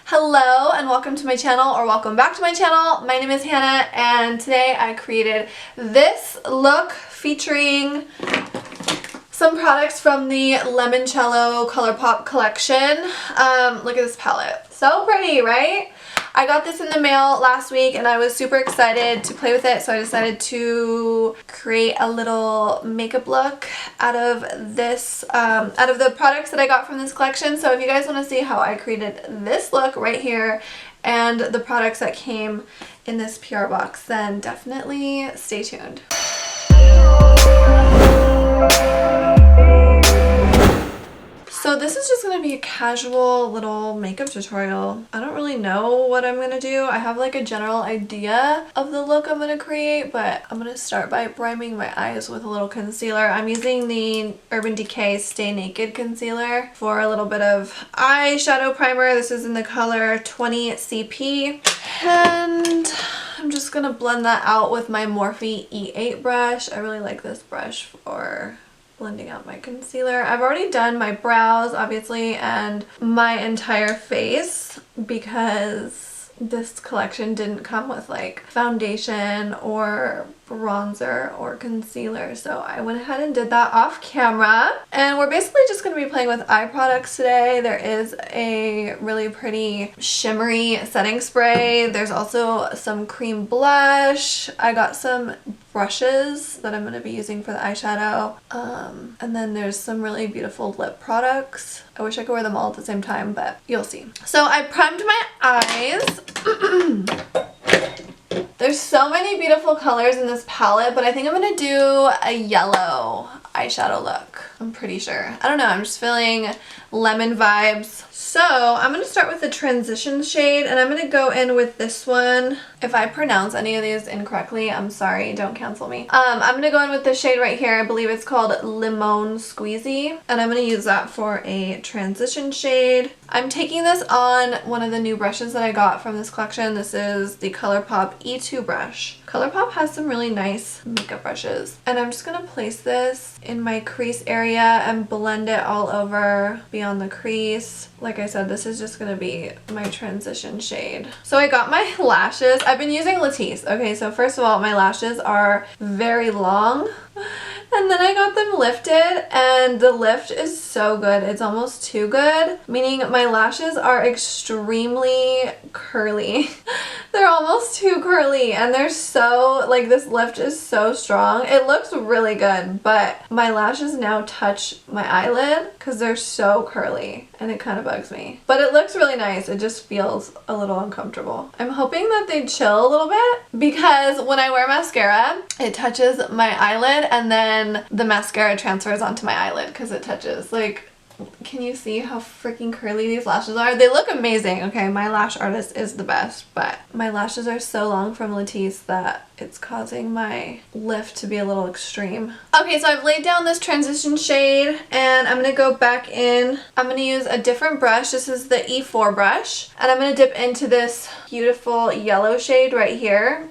Hello and welcome to my channel, or welcome back to my channel. My name is Hannah and today I created this look featuring some products from the Limoncello Colourpop collection. Look at this palette. So pretty, right? I got this in the mail last week and I was super excited to play with it, so I decided to create a little makeup look out of this, out of the products that I got from this collection. So if you guys want to see how I created this look right here and the products that came in this PR box, then definitely stay tuned. So this is just going to be a casual little makeup tutorial. I don't really know what I'm going to do. I have like a general idea of the look I'm going to create, but I'm going to start by priming my eyes with a little concealer. I'm using the Urban Decay Stay Naked concealer for a little bit of eyeshadow primer. This is in the color 20 CP. And I'm just going to blend that out with my Morphe E8 brush. I really like this brush for blending out my concealer. I've already done my brows, obviously, and my entire face because this collection didn't come with like foundation or bronzer or concealer, so I went ahead and did that off camera. And we're basically just going to be playing with eye products today. There is a really pretty shimmery setting spray. There's also some cream blush. I got some brushes that I'm going to be using for the eyeshadow. And then there's some really beautiful lip products. I wish I could wear them all at the same time, but you'll see. So I primed my eyes. There's so many beautiful colors in this palette, but I think I'm going to do a yellow eyeshadow look. I'm pretty sure. I don't know, I'm just feeling lemon vibes. So I'm going to start with the transition shade, and I'm going to go in with this one. If I pronounce any of these incorrectly, I'm sorry, don't cancel me. I'm going to go in with this shade right here. I believe it's called Limon Squeezy, and I'm going to use that for a transition shade. I'm taking this on one of the new brushes that I got from this collection. This is the Colourpop E2 brush. Colourpop has some really nice makeup brushes, and I'm just going to place this in my crease area and blend it all over beyond the crease. Like I said, this is just going to be my transition shade. So I got my lashes. I've been using Latisse. Okay, so first of all, my lashes are very long. And then I got them lifted, and the lift is so good. It's almost too good, meaning my lashes are extremely curly. They're almost too curly, and they're so, like, this lift is so strong. It looks really good, but my lashes now touch my eyelid because they're so curly, and it kind of bugs me. But it looks really nice. It just feels a little uncomfortable. I'm hoping that they chill a little bit, because when I wear mascara, it touches my eyelid, and then the mascara transfers onto my eyelid because it touches. Like, can you see how freaking curly these lashes are? They look amazing. Okay, my lash artist is the best, but my lashes are so long from Latisse that it's causing my lift to be a little extreme. Okay, so I've laid down this transition shade, and I'm going to go back in. I'm going to use a different brush. This is the E4 brush, and I'm going to dip into this beautiful yellow shade right here.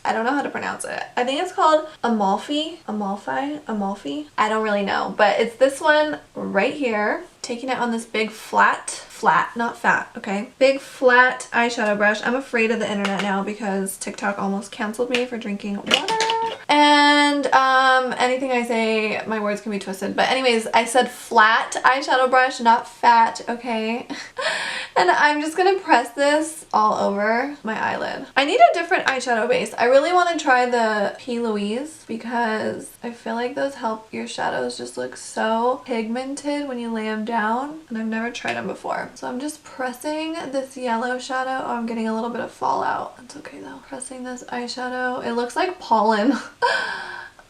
I don't know how to pronounce it. I think it's called Amalfi. Amalfi? I don't really know, but it's this one right here. Taking it on this big flat, not fat, okay? Big flat eyeshadow brush. I'm afraid of the internet now because TikTok almost canceled me for drinking water. And anything I say, my words can be twisted. But anyways, I said flat eyeshadow brush, not fat, okay? And I'm just gonna press this all over my eyelid. I need a different eyeshadow base. I really want to try the P. Louise because I feel like those help your shadows just look so pigmented when you lay them down, and I've never tried them before. So I'm just pressing this yellow shadow. Oh, I'm getting a little bit of fallout. It's okay though. Pressing this eyeshadow. It looks like pollen.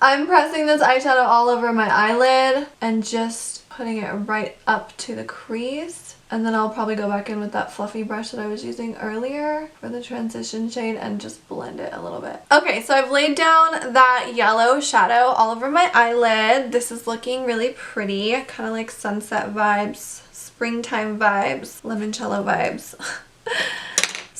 I'm pressing this eyeshadow all over my eyelid and just putting it right up to the crease. And then I'll probably go back in with that fluffy brush that I was using earlier for the transition shade and just blend it a little bit. Okay, so I've laid down that yellow shadow all over my eyelid. This is looking really pretty, kind of like sunset vibes, springtime vibes, limoncello vibes.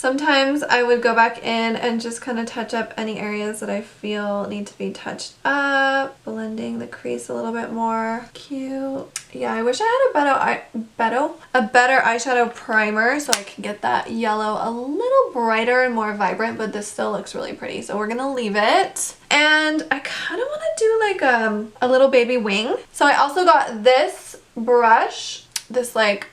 Sometimes I would go back in and just kind of touch up any areas that I feel need to be touched up. Blending the crease a little bit more. Cute. Yeah, I wish I had a better eyeshadow primer so I can get that yellow a little brighter and more vibrant, but this still looks really pretty. So we're gonna leave it. And I kind of want to do like a little baby wing. So I also got this brush, this like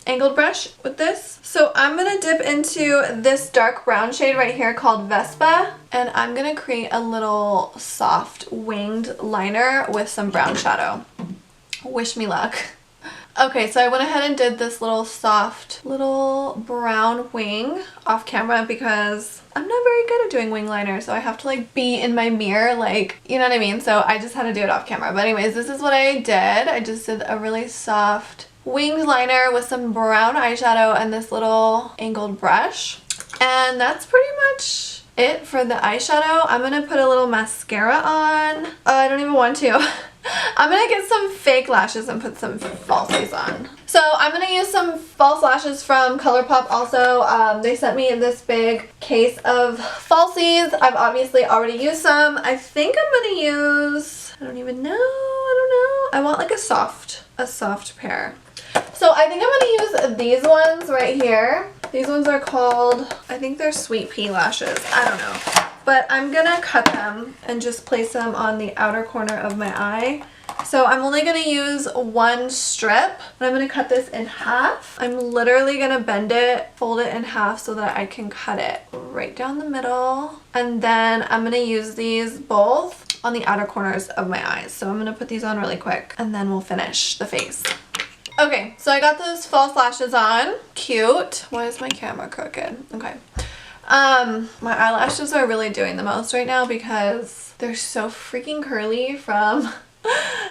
angled brush with this. So I'm gonna dip into this dark brown shade right here called Vespa, and I'm gonna create a little soft winged liner with some brown shadow. Wish me luck. Okay, so I went ahead and did this little soft little brown wing off camera because I'm not very good at doing wing liner, so I have to like be in my mirror, like, you know what I mean? So I just had to do it off camera. But anyways, this is what I did. I just did a really soft winged liner with some brown eyeshadow and this little angled brush. And that's pretty much it for the eyeshadow. I'm gonna put a little mascara on. I don't even want to. I'm gonna get some fake lashes and put some falsies on. So I'm gonna use some false lashes from Colourpop also. They sent me in this big case of falsies. I've obviously already used some. I think I'm gonna use, I don't even know, I don't know. I want like a soft pair. So I think I'm gonna use these ones right here. These ones are called, I think they're Sweet Pea lashes. I don't know. But I'm gonna cut them and just place them on the outer corner of my eye. So I'm only gonna use one strip, and I'm gonna cut this in half. I'm literally gonna bend it, fold it in half so that I can cut it right down the middle. And then I'm gonna use these both on the outer corners of my eyes. So I'm gonna put these on really quick and then we'll finish the face. Okay, so I got those false lashes on. Cute. Why is my camera crooked? Okay. My eyelashes are really doing the most right now because they're so freaking curly from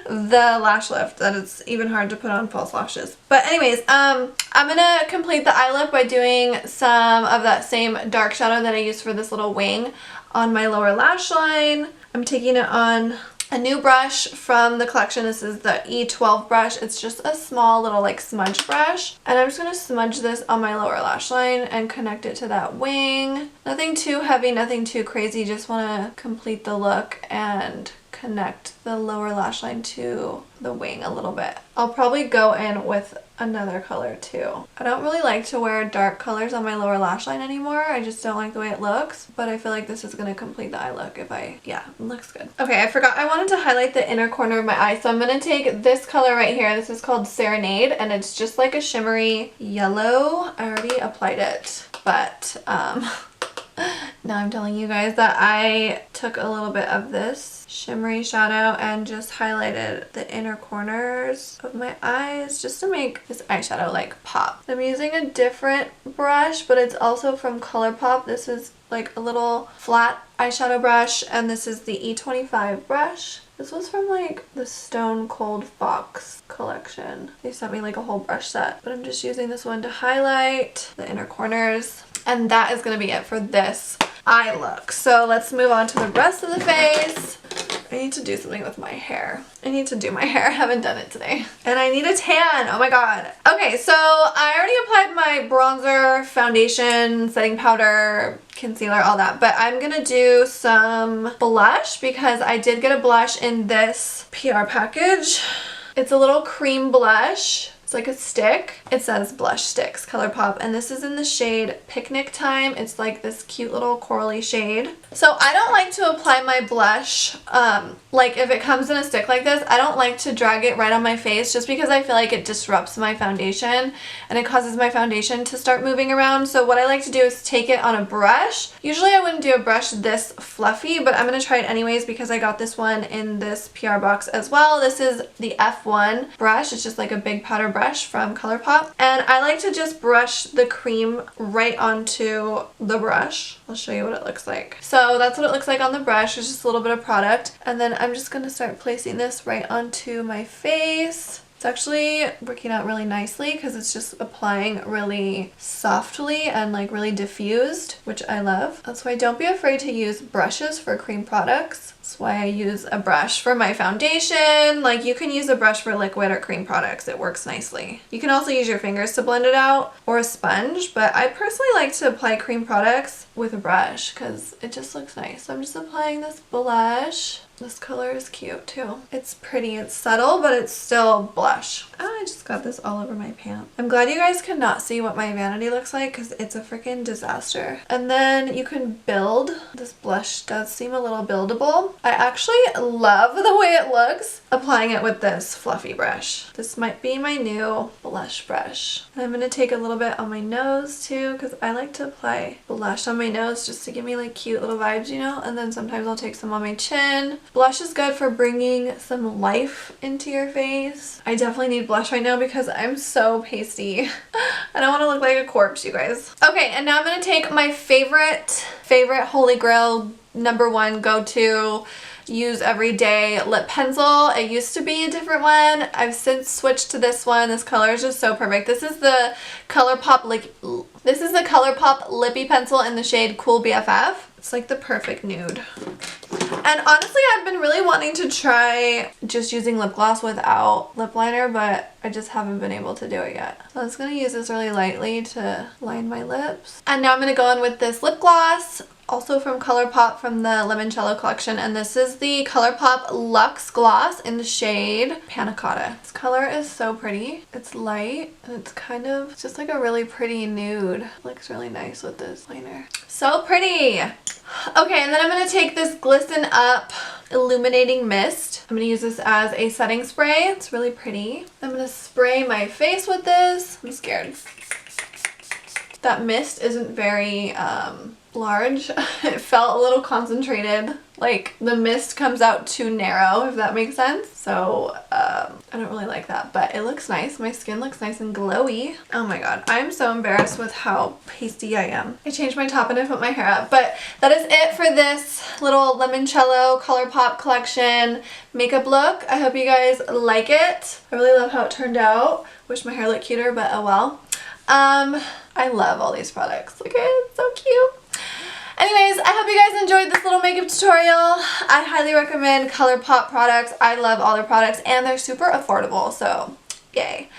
the lash lift that it's even hard to put on false lashes. But anyways, I'm gonna complete the eye look by doing some of that same dark shadow that I used for this little wing on my lower lash line. I'm taking it on a new brush from the collection. This is the E12 brush. It's just a small little like smudge brush. And I'm just going to smudge this on my lower lash line and connect it to that wing. Nothing too heavy, nothing too crazy. Just want to complete the look and connect the lower lash line to the wing a little bit. I'll probably go in with another color too. I don't really like to wear dark colors on my lower lash line anymore. I just don't like the way it looks, but I feel like this is going to complete the eye look if yeah, it looks good. Okay, I forgot I wanted to highlight the inner corner of my eye, so I'm going to take this color right here. This is called Serenade, and it's just like a shimmery yellow. I already applied it, but now I'm telling you guys that I took a little bit of this shimmery shadow and just highlighted the inner corners of my eyes just to make this eyeshadow like pop. I'm using a different brush, but it's also from Colourpop. This is like a little flat eyeshadow brush, and this is the E25 brush. This was from like the Stone Cold Fox collection. They sent me like a whole brush set, but I'm just using this one to highlight the inner corners. And that is going to be it for this eye look. So let's move on to the rest of the face. I need to do something with my hair. I need to do my hair. I haven't done it today. And I need a tan. Oh my god. Okay, so I already applied my bronzer, foundation, setting powder, concealer, all that. But I'm going to do some blush because I did get a blush in this PR package. It's a little cream blush. It's like a stick. It says Blush Sticks, Colourpop, and this is in the shade Picnic Time. It's like this cute little corally shade. So I don't like to apply my blush, like if it comes in a stick like this, I don't like to drag it right on my face just because I feel like it disrupts my foundation and it causes my foundation to start moving around. So what I like to do is take it on a brush. Usually I wouldn't do a brush this fluffy, but I'm going to try it anyways because I got this one in this PR box as well. This is the F1 brush. It's just like a big powder brush from Colourpop, and I like to just brush the cream right onto the brush. I'll show you what it looks like. So that's what it looks like on the brush. It's just a little bit of product, and then I'm just going to start placing this right onto my face. It's It's actually working out really nicely because it's just applying really softly and like really diffused, which I love. That's why don't be afraid to use brushes for cream products. That's why I use a brush for my foundation. Like you can use a brush for liquid or cream products. It works nicely. You can also use your fingers to blend it out or a sponge, but I personally like to apply cream products with a brush because it just looks nice. So I'm just applying this blush. This color is cute too. It's pretty, it's subtle, but it's still blush. Oh, I just got this all over my pants. I'm glad you guys cannot see what my vanity looks like because it's a freaking disaster. And then you can build. This blush does seem a little buildable. I actually love the way it looks applying it with this fluffy brush. This might be my new blush brush. And I'm gonna take a little bit on my nose too because I like to apply blush on my nose just to give me like cute little vibes, you know? And then sometimes I'll take some on my chin. Blush is good for bringing some life into your face. I definitely need blush right now because I'm so pasty. I don't want to look like a corpse, you guys. Okay, and now I'm going to take my favorite holy grail, #1 go-to, use every day lip pencil. It used to be a different one. I've since switched to this one. This color is just so perfect. This is the Colourpop Lippy Pencil in the shade Cool BFF. It's like the perfect nude. And honestly, I've been really wanting to try just using lip gloss without lip liner, but I just haven't been able to do it yet. So I'm just going to use this really lightly to line my lips. And now I'm going to go in with this lip gloss, also from Colourpop from the Limoncello collection. And this is the Colourpop Luxe Gloss in the shade Panna Cotta. This color is so pretty. It's light and it's kind of just like a really pretty nude. It looks really nice with this liner. So pretty! Okay, and then I'm going to take this Glisten Up Illuminating Mist. I'm going to use this as a setting spray. It's really pretty. I'm going to spray my face with this. I'm scared. That mist isn't very large. It felt a little concentrated. Like the mist comes out too narrow, if that makes sense. So I don't really like that, but it looks nice. My skin looks nice and glowy. Oh my god, I'm so embarrassed with how pasty I am. I changed my top and I put my hair up, but that is it for this little Limoncello Colourpop collection makeup look. I hope you guys like it. I really love how it turned out. Wish my hair looked cuter, but oh well. I love all these products. Look at it, it's so cute. Anyways, I hope you guys enjoyed this little makeup tutorial. I highly recommend Colourpop products. I love all their products and they're super affordable, so yay.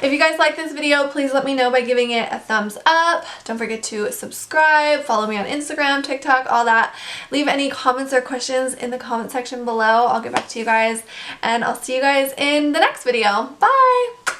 If you guys like this video, please let me know by giving it a thumbs up. Don't forget to subscribe, follow me on Instagram, TikTok, all that. Leave any comments or questions in the comment section below. I'll get back to you guys and I'll see you guys in the next video. Bye!